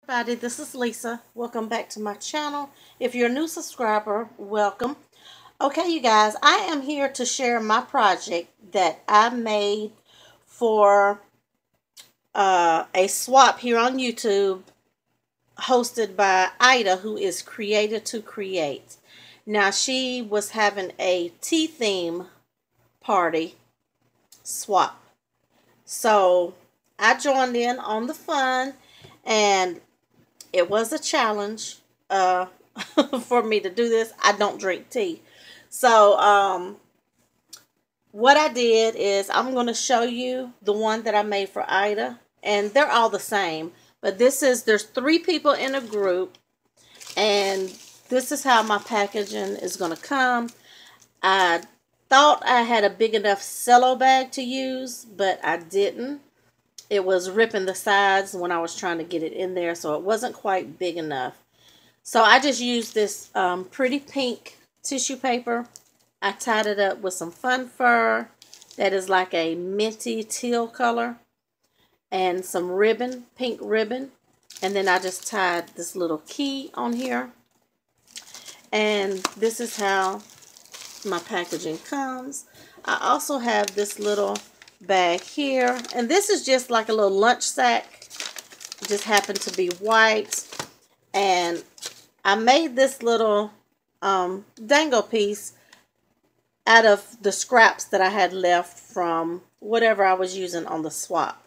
Everybody, this is Lisa. Welcome back to my channel. If you're a new subscriber, welcome. Okay, you guys, I am here to share my project that I made for a swap here on YouTube hosted by Ida, who is Creator to Create. Now, she was having a tea theme party swap. So I joined in on the fun, and it was a challenge for me to do this. I don't drink tea. So what I did is I'm going to show you the one that I made for Ida. And they're all the same. But there's 3 people in a group. And this is how my packaging is going to come. I thought I had a big enough cello bag to use, but I didn't. It was ripping the sides when I was trying to get it in there, so it wasn't quite big enough. So I just used this pretty pink tissue paper. I tied it up with some fun fur that is like a minty teal color and some ribbon, pink ribbon. And then I just tied this little key on here. And this is how my packaging comes. I also have this little bag here, and this is just like a little lunch sack. It just happened to be white, and I made this little dangle piece out of the scraps that I had left from whatever I was using on the swap.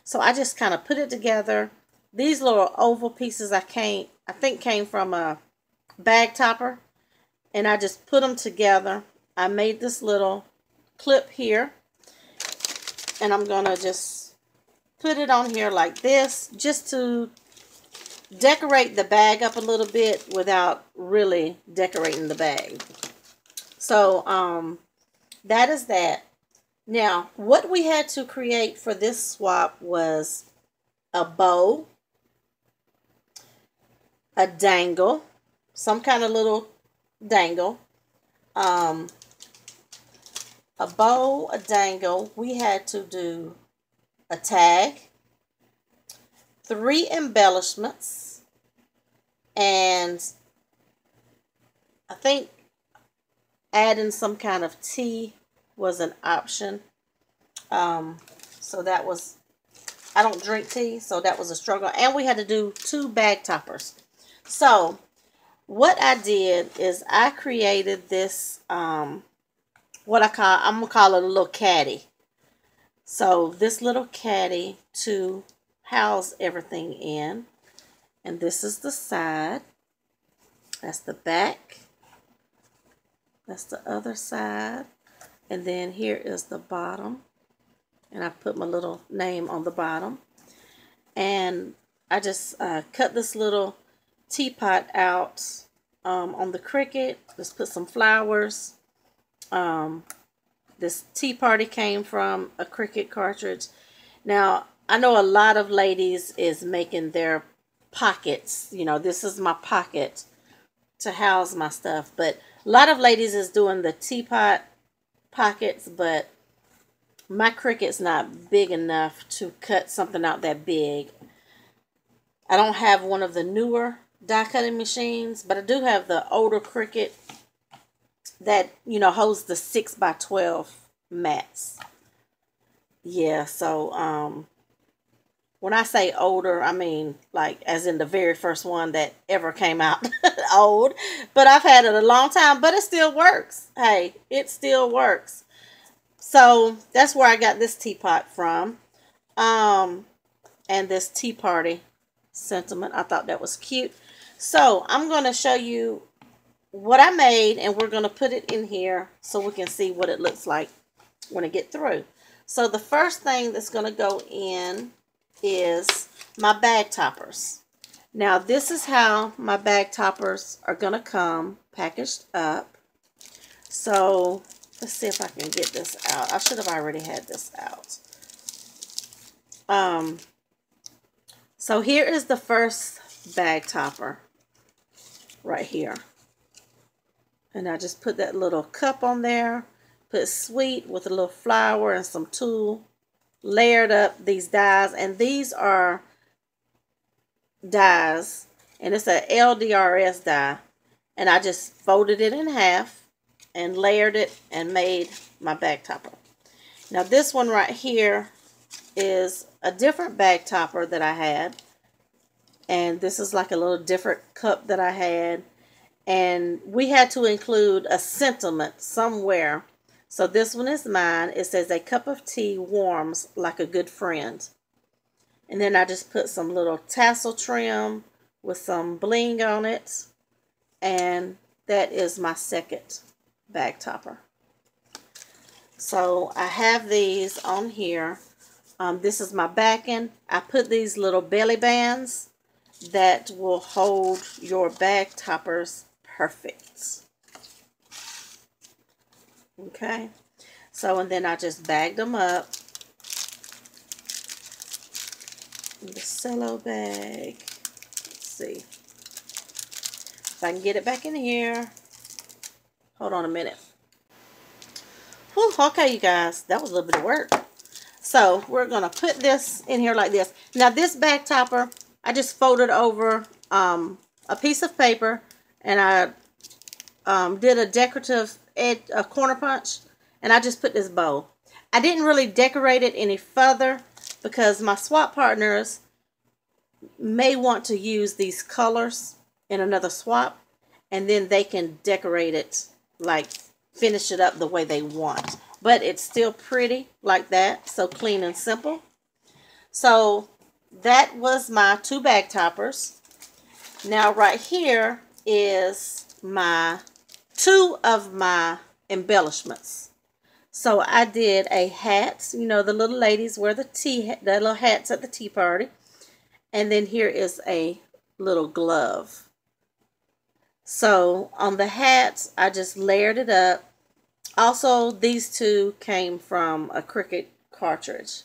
So I just kind of put it together. These little oval pieces I think came from a bag topper, and I just put them together. I made this little clip here, and I'm going to just put it on here like this, just to decorate the bag up a little bit without really decorating the bag. So that is that. Now, what we had to create for this swap was a bow, a dangle, some kind of little dangle, a bow, a dangle. We had to do a tag, 3 embellishments, and I think adding some kind of tea was an option. So that was, I don't drink tea, so that was a struggle. And we had to do 2 bag toppers. So what I did is I created this, I'm going to call it a little caddy. So this little caddy to house everything in. And this is the side. That's the back. That's the other side. And then here is the bottom. And I put my little name on the bottom. And I just cut this little teapot out on the Cricut. Just put some flowers. This tea party came from a Cricut cartridge. Now, I know a lot of ladies is making their pockets. You know, this is my pocket to house my stuff. But a lot of ladies is doing the teapot pockets, but my Cricut's not big enough to cut something out that big. I don't have one of the newer die cutting machines, but I do have the older Cricut that, you know, holds the 6x12 mats. Yeah, so when I say older, I mean like as in the very first one that ever came out. Old. But I've had it a long time, but it still works. Hey, it still works. So that's where I got this teapot from. And this tea party sentiment. I thought that was cute. So I'm going to show you what I made, and we're going to put it in here so we can see what it looks like when I get through. So the first thing that's going to go in is my bag toppers. Now this is how my bag toppers are going to come packaged up. So let's see if I can get this out. I should have already had this out. So here is the first bag topper right here. And I just put that little cup on there. Put sweet with a little flower and some tulle. Layered up these dies. And these are dies, and it's a LDRS die, and I just folded it in half and layered it and made my bag topper. Now this one right here is a different bag topper that I had, and this is like a little different cup that I had, and we had to include a sentiment somewhere. So this one is mine. It says, "A cup of tea warms like a good friend." And then I just put some little tassel trim with some bling on it. And that is my second bag topper. So I have these on here. This is my backing. I put these little belly bands that will hold your bag toppers perfect. Okay. So, and then I just bagged them up. The cello bag. Let's see if I can get it back in here. Hold on a minute. Whew, okay, you guys, that was a little bit of work. So we're gonna put this in here like this. Now this bag topper, I just folded over a piece of paper, and I did a decorative a corner punch, and I just put this bow. I didn't really decorate it any further, because my swap partners may want to use these colors in another swap, and then they can decorate it, like finish it up the way they want. But it's still pretty like that, so clean and simple. So that was my 2 bag toppers. Now right here is my 2 of my embellishments. So I did a hat. You know, the little ladies wear the little hats at the tea party. And then here is a little glove. So on the hats, I just layered it up. Also, these 2 came from a Cricut cartridge.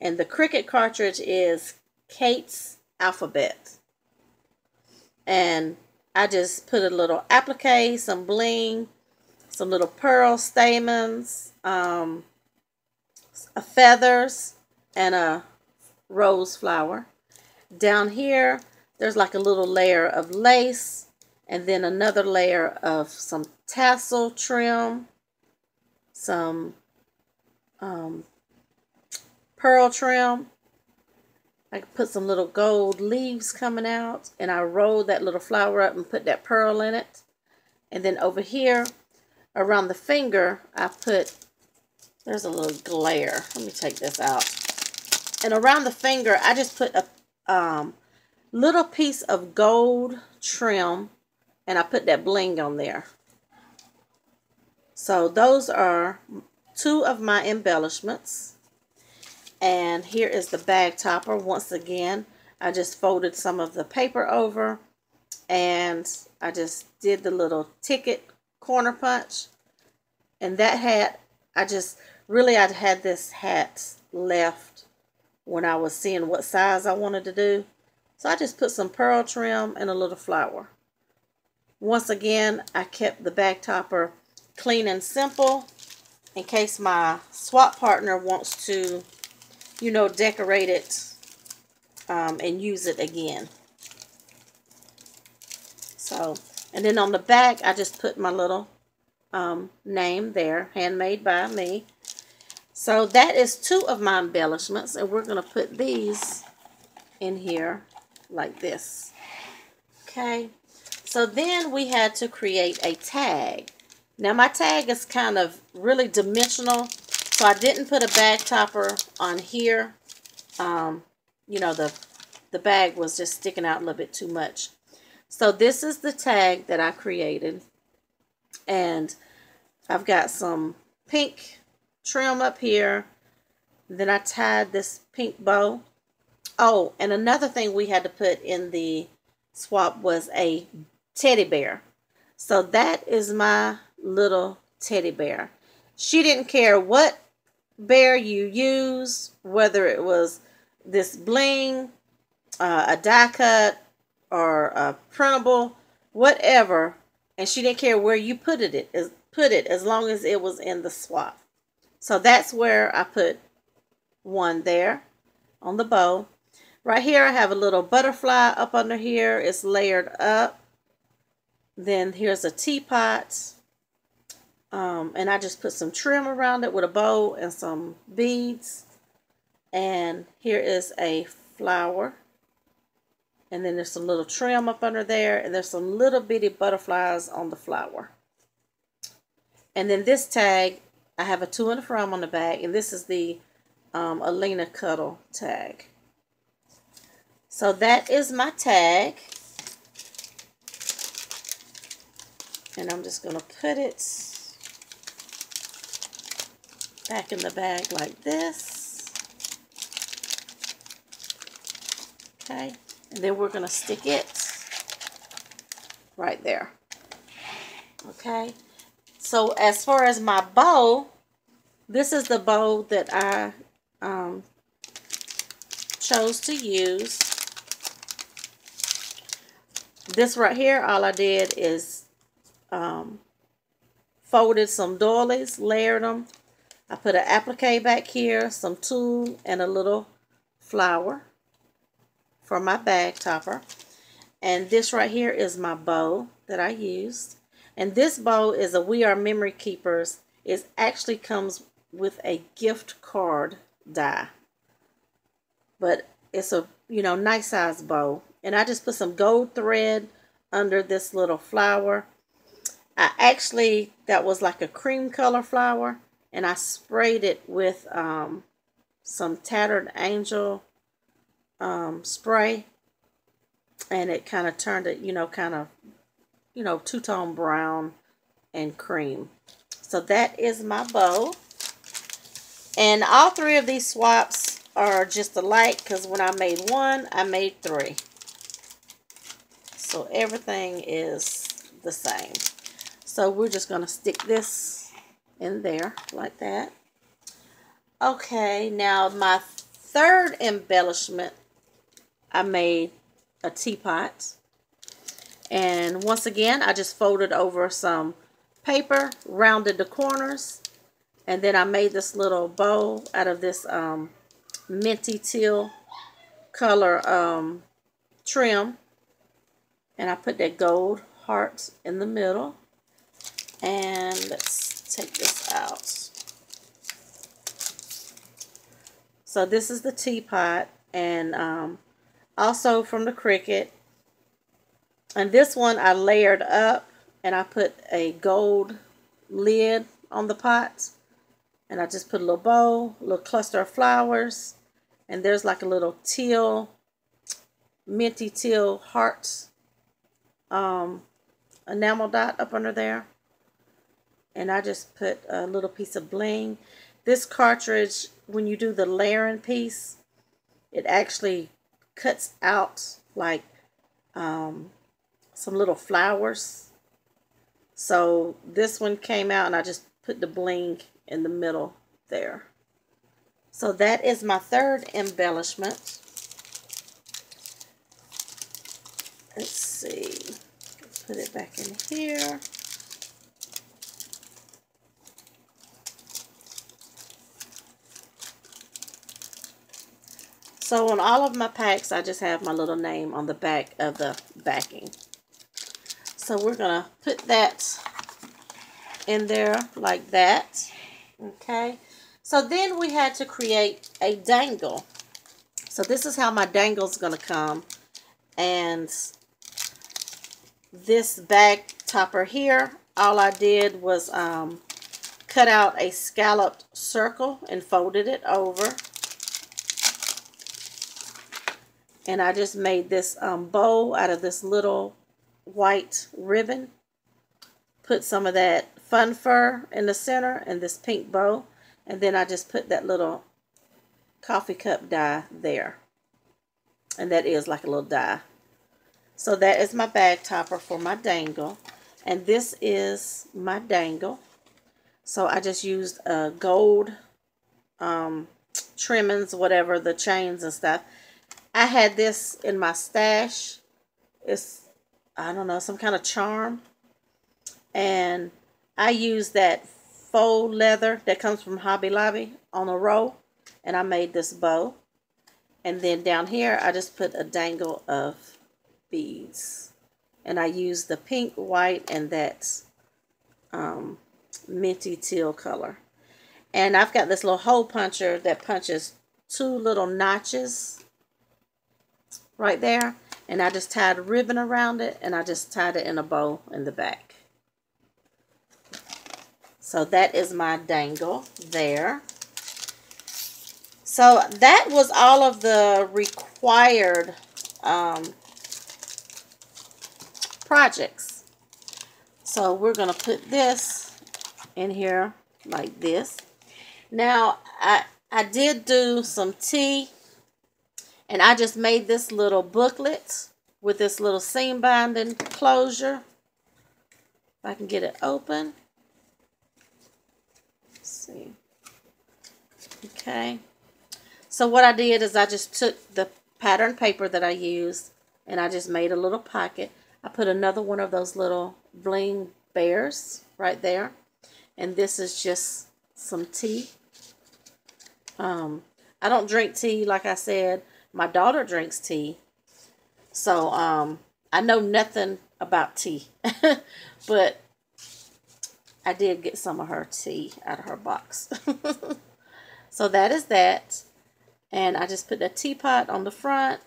And the Cricut cartridge is Kate's Alphabet. And I just put a little applique, some bling, some little pearl stamens, feathers, and a rose flower. Down here, there's like a little layer of lace, and then another layer of some tassel trim, some pearl trim. I put some little gold leaves coming out, and I rolled that little flower up and put that pearl in it. And then over here, around the finger, I put, there's a little glare. Let me take this out. And around the finger, I just put a little piece of gold trim, and I put that bling on there. So those are 2 of my embellishments. And here is the bag topper. Once again, I just folded some of the paper over, and I just did the little ticket corner punch. And that hat, I had this hat left when I was seeing what size I wanted to do. So I just put some pearl trim and a little flower. Once again, I kept the bag topper clean and simple in case my swap partner wants to, you know, decorate it and use it again. So, and then on the back, I just put my little name there, handmade by me. So that is 2 of my embellishments, and we're going to put these in here like this. Okay, so then we had to create a tag. Now my tag is kind of really dimensional, so I didn't put a bag topper on here. You know, the bag was just sticking out a little bit too much. So this is the tag that I created, and I've got some pink trim up here. Then I tied this pink bow. Oh, and another thing we had to put in the swap was a teddy bear. So that is my little teddy bear. She didn't care what bear you use, whether it was this bling, a die cut, or a printable, whatever, and she didn't care where you put it as long as it was in the swap. So that's where I put one there on the bow. Right here, I have a little butterfly up under here. It's layered up. Then here's a teapot. And I just put some trim around it with a bow and some beads. And here is a flower. And then there's some little trim up under there. And there's some little bitty butterflies on the flower. And then this tag, I have a to and from on the back. And this is the Alina Cuddle tag. So that is my tag. And I'm just going to put it back in the bag like this. Okay. And then we're going to stick it right there. Okay. So as far as my bow, this is the bow that I chose to use. This right here, all I did is folded some doilies, layered them. I put an applique back here, some tulle, and a little flower for my bag topper. And this right here is my bow that I used. And this bow is a We Are Memory Keepers. It actually comes with a gift card die. But it's a, nice size bow. And I just put some gold thread under this little flower. That was like a cream color flower. And I sprayed it with some Tattered Angel spray. And it kind of turned it, two-tone brown and cream. So that is my bow. And all three of these swaps are just alike because when I made one, I made three. So everything is the same. So we're just going to stick this in there like that. Okay, now my third embellishment, I made a teapot. And once again, I just folded over some paper, rounded the corners, and then I made this little bow out of this minty teal color trim. And I put that gold heart in the middle. And let's take this out. So this is the teapot, and also from the Cricut. And this one I layered up, and I put a gold lid on the pot. And I just put a little bow, a little cluster of flowers, and there's like a little teal, minty teal heart enamel dot up under there. And I just put a little piece of bling. This cartridge, when you do the layering piece, it actually cuts out like some little flowers. So this one came out and I just put the bling in the middle there. So that is my third embellishment. Let's see. Put it back in here. So on all of my packs, I just have my little name on the back of the backing. So we're going to put that in there like that. Okay. So then we had to create a dangle. So this is how my dangle is going to come. And this bag topper here, all I did was cut out a scalloped circle and folded it over. And I just made this bow out of this little white ribbon. Put some of that fun fur in the center and this pink bow. And then I just put that little coffee cup die there. And that is like a little die. So that is my bag topper for my dangle. And this is my dangle. So I just used gold trimmings, whatever, the chains and stuff. I had this in my stash. It's, I don't know, some kind of charm. And I used that faux leather that comes from Hobby Lobby on a roll. And I made this bow. And then down here, I just put a dangle of beads. And I use the pink, white, and that minty teal color. And I've got this little hole puncher that punches 2 little notches right there. And I just tied a ribbon around it, and I just tied it in a bow in the back. So that is my dangle there. So that was all of the required projects. So we're going to put this in here like this. Now, I did do some tea, and I just made this little booklet with this little seam binding closure. If I can get it open. Let's see. Okay. So what I did is I just took the pattern paper that I used, and I just made a little pocket. I put another one of those little bling bears right there. And this is just some tea. I don't drink tea, like I said. My daughter drinks tea. So I know nothing about tea. But I did get some of her tea out of her box. So that is that. And I just put the teapot on the front.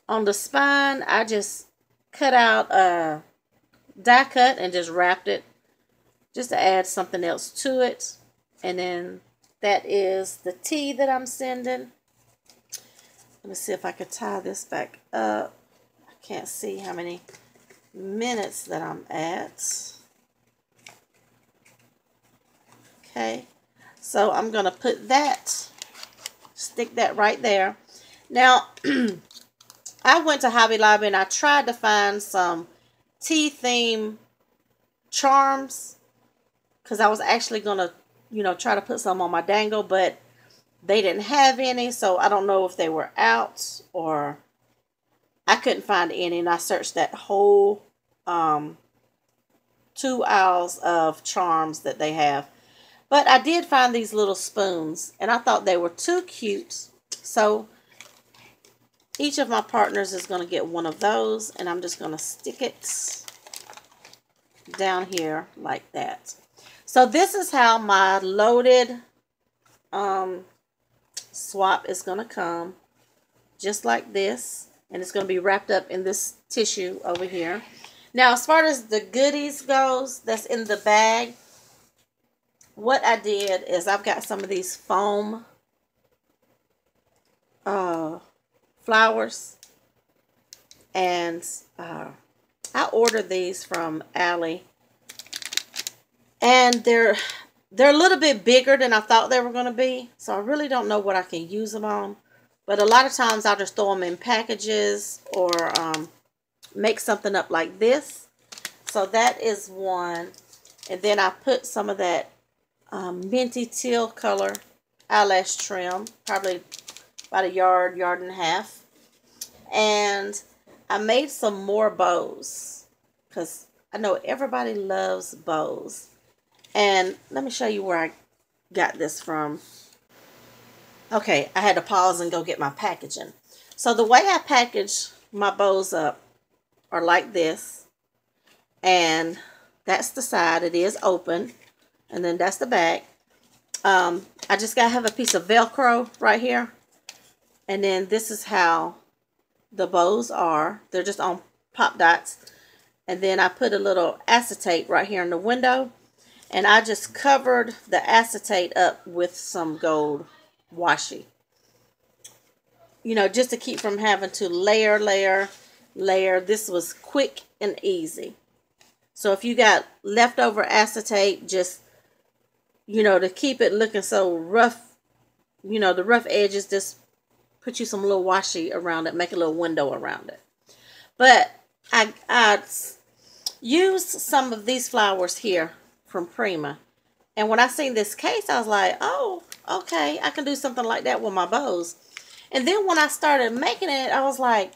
On the spine, I just cut out a die cut and just wrapped it just to add something else to it. And then that is the tea that I'm sending. Let me see if I can tie this back up. I can't see how many minutes that I'm at. Okay. So I'm going to put that, stick that right there. Now, I went to Hobby Lobby and I tried to find some tea theme charms, because I was actually going to, try to put some on my dangle, but they didn't have any, so I don't know if they were out or I couldn't find any, and I searched that whole 2 aisles of charms that they have. But I did find these little spoons, and I thought they were too cute, so each of my partners is going to get one of those, and I'm just going to stick it down here like that. So this is how my loaded swap is going to come, just like this, and it's going to be wrapped up in this tissue over here. Now, as far as the goodies goes that's in the bag, what I did is I've got some of these foam flowers, and I ordered these from Ally, and they're a little bit bigger than I thought they were going to be, so I really don't know what I can use them on, but a lot of times I'll just throw them in packages or make something up like this. So that is one, and then I put some of that minty teal color eyelash trim, probably about a yard and a half. And I made some more bows, because I know everybody loves bows. And let me show you where I got this from. Okay, I had to pause and go get my packaging. So the way I package my bows up are like this. And that's the side. It is open. And then that's the back. I just got to have a piece of Velcro right here. And then this is how the bows are. They're just on pop dots. And then I put a little acetate right here in the window. And I just covered the acetate up with some gold washi. Just to keep from having to layer. This was quick and easy. So if you got leftover acetate, just, to keep it looking so rough, the rough edges, just put you some little washi around it, make a little window around it. But I used some of these flowers here from Prima. And when I seen this case, I was like, oh, okay, I can do something like that with my bows. And then when I started making it, I was like,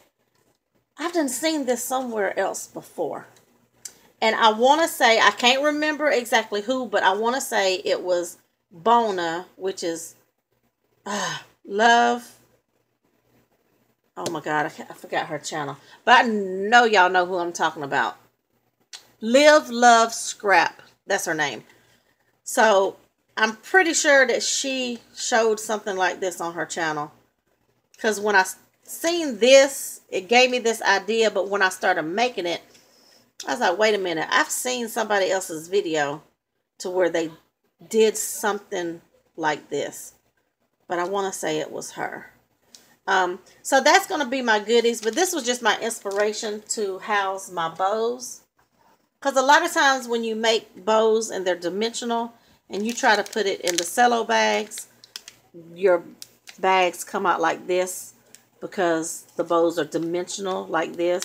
I've done seen this somewhere else before. And I want to say, I can't remember exactly who, but I want to say it was Bona, which is love, Oh my God, I forgot her channel. But I know y'all know who I'm talking about. Live, Love, Scrap. That's her name. So I'm pretty sure that she showed something like this on her channel. Because when I seen this, it gave me this idea. But when I started making it, I was like, wait a minute. I've seen somebody else's video to where they did something like this. But I want to say it was her. So that's going to be my goodies. But this was just my inspiration to house my bows. Because a lot of times when you make bows and they're dimensional and you try to put it in the cello bags, your bags come out like this because the bows are dimensional like this.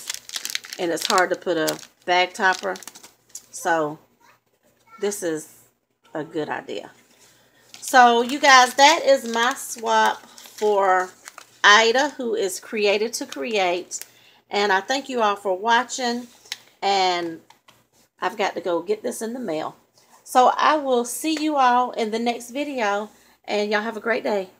And it's hard to put a bag topper. So this is a good idea. So you guys, that is my swap for Ida, who is Created to Create. And I thank you all for watching. And I've got to go get this in the mail. So I will see you all in the next video. And y'all have a great day.